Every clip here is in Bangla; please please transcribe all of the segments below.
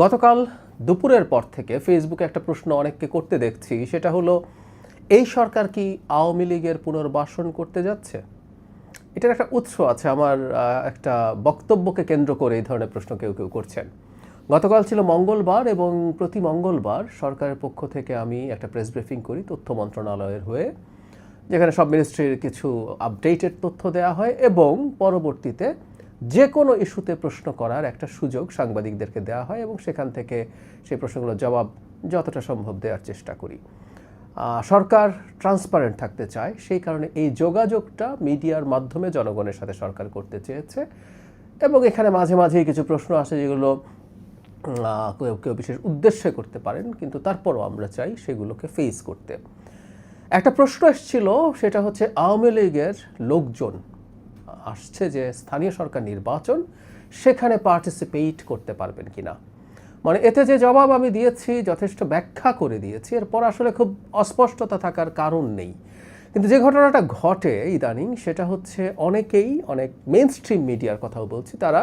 গতকাল দুপুরের পর থেকে ফেসবুকে একটা প্রশ্ন অনেককে করতে দেখছি, সেটা হলো এই সরকার কি আওয়ামী লীগের পুনর্বাসন করতে যাচ্ছে? এটার একটা উৎস আছে, আমার একটা বক্তব্যকে কেন্দ্র করে এই ধরনের প্রশ্ন কেউ কেউ করছেন। গতকাল ছিল মঙ্গলবার এবং প্রতি মঙ্গলবার সরকারের পক্ষ থেকে আমি একটা প্রেস ব্রিফিং করি তথ্য মন্ত্রণালয়ের হয়ে, যেখানে সব মিনিস্ট্রির কিছু আপডেটেড তথ্য দেওয়া হয় এবং পরবর্তীতে যে কোনো ইস্যুতে প্রশ্ন করার একটা সুযোগ সাংবাদিকদেরকে দেওয়া হয় এবং সেখান থেকে সেই প্রশ্নগুলোর জবাব যতটা সম্ভব দেওয়ার চেষ্টা করি। সরকার ট্রান্সপারেন্ট থাকতে চায়, সেই কারণে এই যোগাযোগটা মিডিয়ার মাধ্যমে জনগণের সাথে সরকার করতে চেয়েছে এবং এখানে মাঝে মাঝেই কিছু প্রশ্ন আসে যেগুলো কেউ কেউ বিশেষ উদ্দেশ্যে করতে পারেন, কিন্তু তারপরও আমরা চাই সেগুলোকে ফেস করতে। একটা প্রশ্ন এসেছিল, সেটা হচ্ছে আওয়ামী লীগের লোকজন আসছে যে স্থানীয় সরকার নির্বাচন, সেখানে পার্টিসিপেট করতে পারবেন কিনা। মানে এতে যে জবাব আমি দিয়েছি যথেষ্ট ব্যাখ্যা করে দিয়েছি, এরপর আসলে খুব অস্পষ্টতা থাকার কারণ নেই। কিন্তু যে ঘটনাটা ঘটে ইদানিং, সেটা হচ্ছে অনেকেই, অনেক মেইন স্ট্রিম মিডিয়ার কথাও বলছি, তারা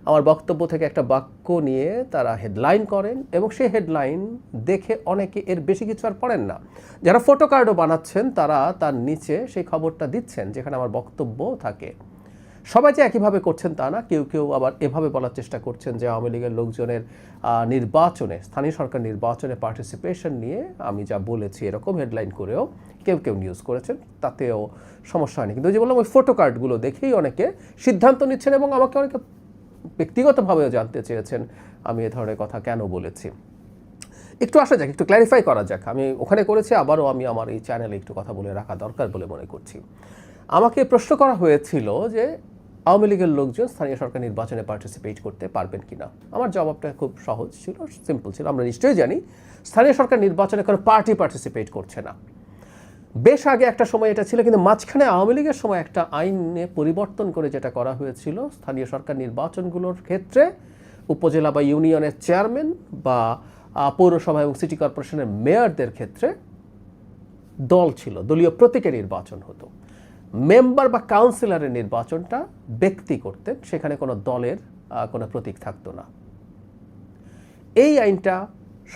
আমার বক্তব্য থেকে একটা বাক্য নিয়ে তারা হেডলাইন করেন এবং সেই হেডলাইন দেখে অনেকে এর বেশি কিছু আর পড়েন না। যারা ফটো কার্ডও বানাচ্ছেন তারা তার নিচে সেই খবরটা দিচ্ছেন যেখানে আমার বক্তব্য থাকে। সবাই যে একইভাবে করছেন তা না, কেউ কেউ আবার এভাবে বলার চেষ্টা করছেন যে আওয়ামী লীগের লোকজনের নির্বাচনে, স্থানীয় সরকার নির্বাচনে পার্টিসিপেশন নিয়ে আমি যা বলেছি এরকম হেডলাইন করেও কেউ কেউ নিউজ করেছেন, তাতেও সমস্যা হয়নি। কিন্তু যে বললাম, ওই ফটো কার্ডগুলো দেখেই অনেকে সিদ্ধান্ত নিচ্ছেন এবং আমাকে অনেকে ব্যক্তিগতভাবেও জানতে চেয়েছেন আমি এ ধরনের কথা কেন বলেছি। একটু আসা যাক, একটু ক্ল্যারিফাই করা যাক। আমি ওখানে করেছি, আবারও আমি আমার এই চ্যানেলে একটু কথা বলে রাখা দরকার বলে মনে করছি। আমাকে প্রশ্ন করা হয়েছিল যে আওয়ামী লীগের লোকজন স্থানীয় সরকার নির্বাচনে পার্টিসিপেট করতে পারবেন কিনা। আমার জবাবটা খুব সহজ ছিল, সিম্পল ছিল। আমরা নিশ্চয়ই জানি স্থানীয় সরকার নির্বাচনে কোনো পার্টি পার্টিসিপেট করছে না। বেশ আগে একটা সময় এটা ছিল, কিন্তু মাঝখানে আওয়ামী লীগের সময় একটা আইনে পরিবর্তন করে যেটা করা হয়েছিল, স্থানীয় সরকার নির্বাচনগুলোর ক্ষেত্রে উপজেলা বা ইউনিয়নের চেয়ারম্যান বা পৌরসভা এবং সিটি কর্পোরেশনের মেয়রদের ক্ষেত্রে দল ছিল, দলীয় প্রতীকে নির্বাচন হতো। মেম্বার বা কাউন্সিলরের নির্বাচনটা ব্যক্তি করতেন, সেখানে কোনো দলের কোনো প্রতীক থাকতো না। এই আইনটা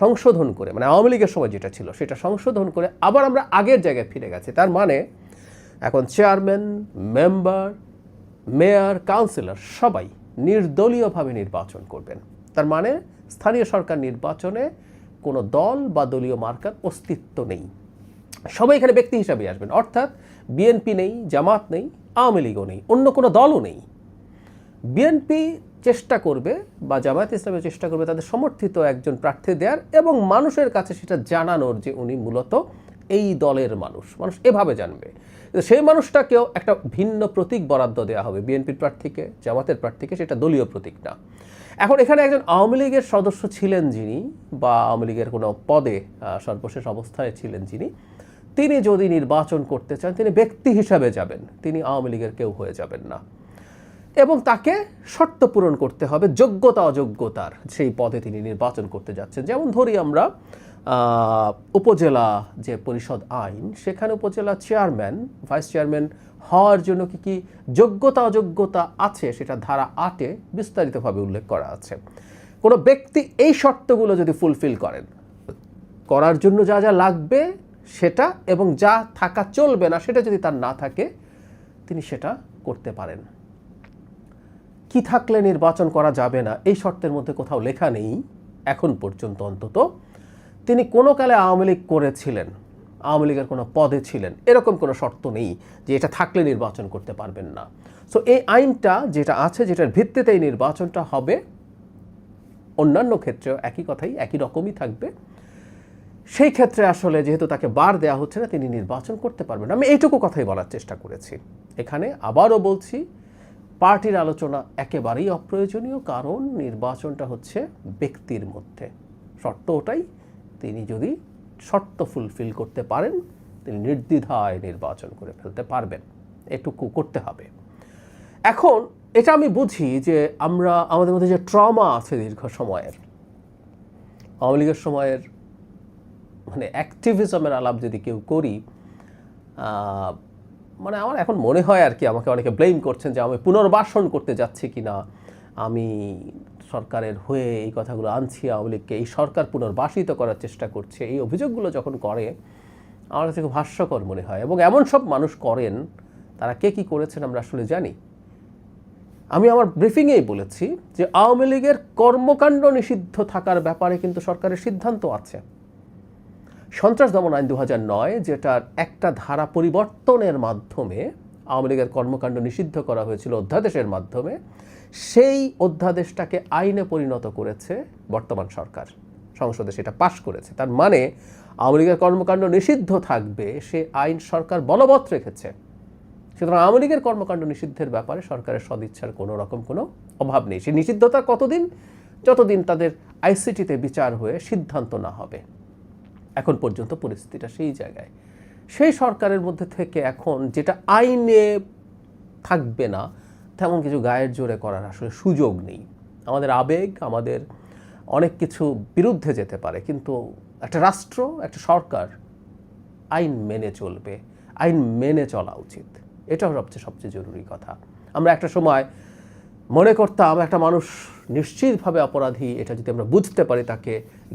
সংশোধন করে, মানে আওয়ামী লীগের সময় যেটা ছিল সেটা সংশোধন করে আবার আমরা আগের জায়গায় ফিরে গেছি। তার মানে এখন চেয়ারম্যান, মেম্বার, মেয়র, কাউন্সিলর সবাই নির্দলীয়ভাবে নির্বাচন করবেন। তার মানে স্থানীয় সরকার নির্বাচনে কোনো দল বা দলীয় মার্কার অস্তিত্ব নেই, সবাই এখানে ব্যক্তি হিসাবে আসবেন। অর্থাৎ বিএনপি নেই, জামাত নেই, আওয়ামী লীগও নেই, অন্য কোনো দলও নেই। বিএনপি চেষ্টা করবে বা জামায়াত ইসলামী চেষ্টা করবে তাদের সমর্থিত একজন প্রার্থী দেওয়ার এবং মানুষের কাছে সেটা জানানোর যে উনি মূলত এই দলের মানুষ, মানুষ এভাবে জানবে। সেই মানুষটাকেও একটা ভিন্ন প্রতীক বরাদ্দ দেওয়া হবে, বিএনপির প্রার্থীকে, জামাতের প্রার্থীকে, সেটা দলীয় প্রতীক না। এখন এখানে একজন আওয়ামী লীগের সদস্য ছিলেন যিনি, বা আওয়ামী লীগের কোনো পদে সর্বশেষ অবস্থায় ছিলেন যিনি, তিনি যদি নির্বাচন করতে চান তিনি ব্যক্তি হিসাবে যাবেন, তিনি আওয়ামী লীগের কেউ হয়ে যাবেন না। এবং তাকে শর্ত পূরণ করতে হবে যোগ্যতা অযোগ্যতার, সেই পদে তিনি নির্বাচন করতে যাচ্ছেন। যেমন ধরি আমরা উপজেলা যে পরিষদ আইন, সেখানে উপজেলা চেয়ারম্যান, ভাইস চেয়ারম্যান হওয়ার জন্য কি কি যোগ্যতা অযোগ্যতা আছে সেটা ধারা 8-এ বিস্তারিতভাবে উল্লেখ করা আছে। কোনো ব্যক্তি এই শর্তগুলো যদি ফুলফিল করার জন্য যা যা লাগবে সেটা, এবং যা থাকা চলবে না সেটা যদি তার না থাকে, তিনি সেটা করতে পারেন। কি থাকলে নির্বাচন করা যাবে না এই শর্তের মধ্যে কোথাও লেখা নেই এখন পর্যন্ত অন্তত। তিনি কোনো কালে আওয়ামী লীগ করেছিলেন, আওয়ামী লীগের কোনো পদে ছিলেন, এরকম কোনো শর্ত নেই যে এটা থাকলে নির্বাচন করতে পারবেন না। সো এই আইনটা যেটা আছে, যেটার ভিত্তিতে এই নির্বাচনটা হবে, অন্যান্য ক্ষেত্রেও একই কথাই, একই রকমই থাকবে। সেই ক্ষেত্রে আসলে যেহেতু তাকে বার দেওয়া হচ্ছে না, তিনি নির্বাচন করতে পারবেন। আমি এইটুকু কথাই বলার চেষ্টা করেছি। এখানে আবারও বলছি, পার্টির আলোচনা একেবারেই অপ্রয়োজনীয়, কারণ নির্বাচনটা হচ্ছে ব্যক্তির মধ্যে। শর্ত ওটাই, তিনি যদি শর্ত ফুলফিল করতে পারেন তিনি নির্দ্বিধায় নির্বাচন করে ফেলতে পারবেন, এটুকু করতে হবে। এখন এটা আমি বুঝি যে আমরা আমাদের মধ্যে যে ট্রমা আছে দীর্ঘ সময়ের, আওয়ামী লীগের সময়ের মানে অ্যাক্টিভিজমের আলাপ যদি কেউ করি, মানে আমার এখন মনে হয় আর কি, আমাকে অনেকে ব্লেম করছেন যে আমি পুনর্বাসন করতে যাচ্ছি কিনা, আমি সরকারের হয়ে এই কথাগুলো আনছি, আওয়ামী লীগকে এই সরকার পুনর্বাসিত করার চেষ্টা করছে, এই অভিযোগগুলো যখন করে আমার কাছে খুব হাস্যকর মনে হয়। এবং এমন সব মানুষ করেন, তারা কে কী করেছেন আমরা আসলে জানি। আমি আমার ব্রিফিংয়েই বলেছি যে আওয়ামী লীগের কর্মকাণ্ড নিষিদ্ধ থাকার ব্যাপারে কিন্তু সরকারের সিদ্ধান্ত আছে। সন্ত্রাস দমন আইন 2009, যেটার একটা ধারা পরিবর্তনের মাধ্যমে আওয়ামী লীগের কর্মকাণ্ড নিষিদ্ধ করা হয়েছিল অধ্যাদেশের মাধ্যমে, সেই অধ্যাদেশটাকে আইনে পরিণত করেছে বর্তমান সরকার, সংসদে সেটা পাশ করেছে। তার মানে আওয়ামী লীগের কর্মকাণ্ড নিষিদ্ধ থাকবে, সে আইন সরকার বলবৎ রেখেছে। সুতরাং আওয়ামী লীগের কর্মকাণ্ড নিষিদ্ধের ব্যাপারে সরকারের সদিচ্ছার কোনো রকম কোনো অভাব নেই। সেই নিষিদ্ধতা কতদিন? যতদিন তাদের আইসিটিতে বিচার হয়ে সিদ্ধান্ত না হবে। এখন পর্যন্ত পরিস্থিতিটা সেই জায়গায়। সেই সরকারের মধ্যে থেকে এখন যেটা আইনে থাকবে না, তেমন কিছু গায়ের জোরে করার আসলে সুযোগ নেই। আমাদের আবেগ, আমাদের অনেক কিছু বিরুদ্ধে যেতে পারে, কিন্তু একটা রাষ্ট্র, একটা সরকার আইন মেনে চলবে, আইন মেনে চলা উচিত। এটাও সবচেয়ে জরুরি কথা। আমরা একটা সময় মনে করতাম একটা মানুষ নিশ্চিতভাবে অপরাধী, এটা যদি আমরা বুঝতে পারি তাকে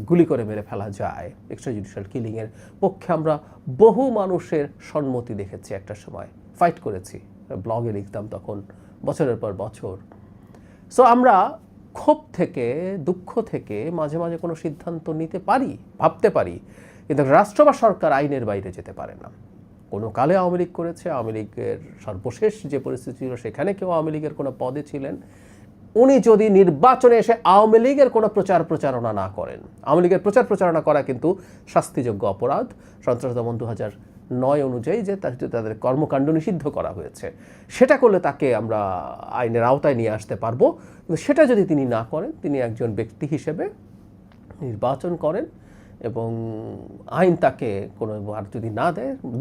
গুলি করে মেরে ফেলা যায়। এক্সট্রা জুডিশিয়াল কিলিংয়ের পক্ষে আমরা বহু মানুষের সম্মতি দেখেছি, একটা সময় ফাইট করেছি, ব্লগে লিখতাম তখন বছরের পর বছর। সো আমরা ক্ষোভ থেকে, দুঃখ থেকে মাঝে মাঝে কোনো সিদ্ধান্ত নিতে পারি, ভাবতে পারি, কিন্তু রাষ্ট্র বা সরকার আইনের বাইরে যেতে পারে না। কোনো কালে আওয়ামী লীগ করেছে, আওয়ামী লীগের সর্বশেষ যে পরিস্থিতি ছিল সেখানে কেউ আওয়ামী লীগের কোনো পদে ছিলেন, উনি যদি নির্বাচনে এসে আওয়ামী লীগের কোনো প্রচারণা না করেন, আওয়ামী লীগের প্রচারণা করা কিন্তু শাস্তিযোগ্য অপরাধ। সন্ত্রাস দমন 2009 অনুযায়ী যে তাদের কর্মকাণ্ড নিষিদ্ধ করা হয়েছে, সেটা করলে তাকে আমরা আইনের আওতায় নিয়ে আসতে পারবো। কিন্তু সেটা যদি তিনি না করেন, তিনি একজন ব্যক্তি হিসেবে নির্বাচন করেন এবং আইন তাকে কোনো আর যদি না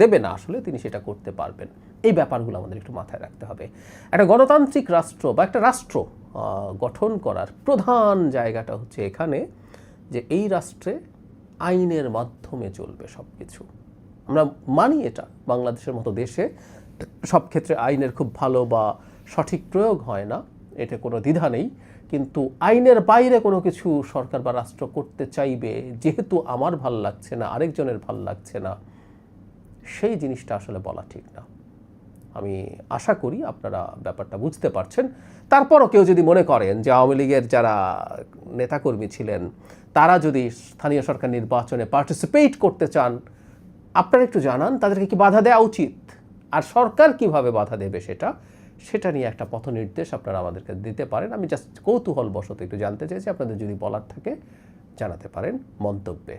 দেবে না, আসলে তিনি সেটা করতে পারবেন। এই ব্যাপারগুলো আমাদের একটু মাথায় রাখতে হবে। একটা গণতান্ত্রিক রাষ্ট্র বা একটা রাষ্ট্র গঠন করার প্রধান জায়গাটা হচ্ছে এখানে, যে এই রাষ্ট্রে আইনের মাধ্যমে চলবে সব কিছু। আমরা মানি এটা, বাংলাদেশের মতো দেশে সব ক্ষেত্রে আইনের খুব ভালো বা সঠিক প্রয়োগ হয় না, এতে কোনো দ্বিধা নেই। কিন্তু আইনের বাইরে কোনো কিছু সরকার বা রাষ্ট্র করতে চাইবে, যেহেতু আমার ভাল লাগছে না, আরেকজনের ভাল লাগছে না, সেই জিনিসটা আসলে বলা ঠিক না। আমি আশা করি আপনারা ব্যাপারটা বুঝতে পারছেন। তারপরও কেউ যদি মনে করেন যে আওয়ামী লীগের যারা নেতাকর্মী ছিলেন তারা যদি স্থানীয় সরকার নির্বাচনে পার্টিসিপেট করতে চান, আপনারা একটু জানান তাদেরকে কি বাধা দেওয়া উচিত, আর সরকার কিভাবে বাধা দেবে সেটা নিয়ে একটা পথ নির্দেশ আপনারা আমাদেরকে দিতে পারেন। আমি জাস্ট কৌতূহলবশত একটু জানতে চাইছি, আপনাদের যদি বলার থাকে জানাতে পারেন মন্তব্যে।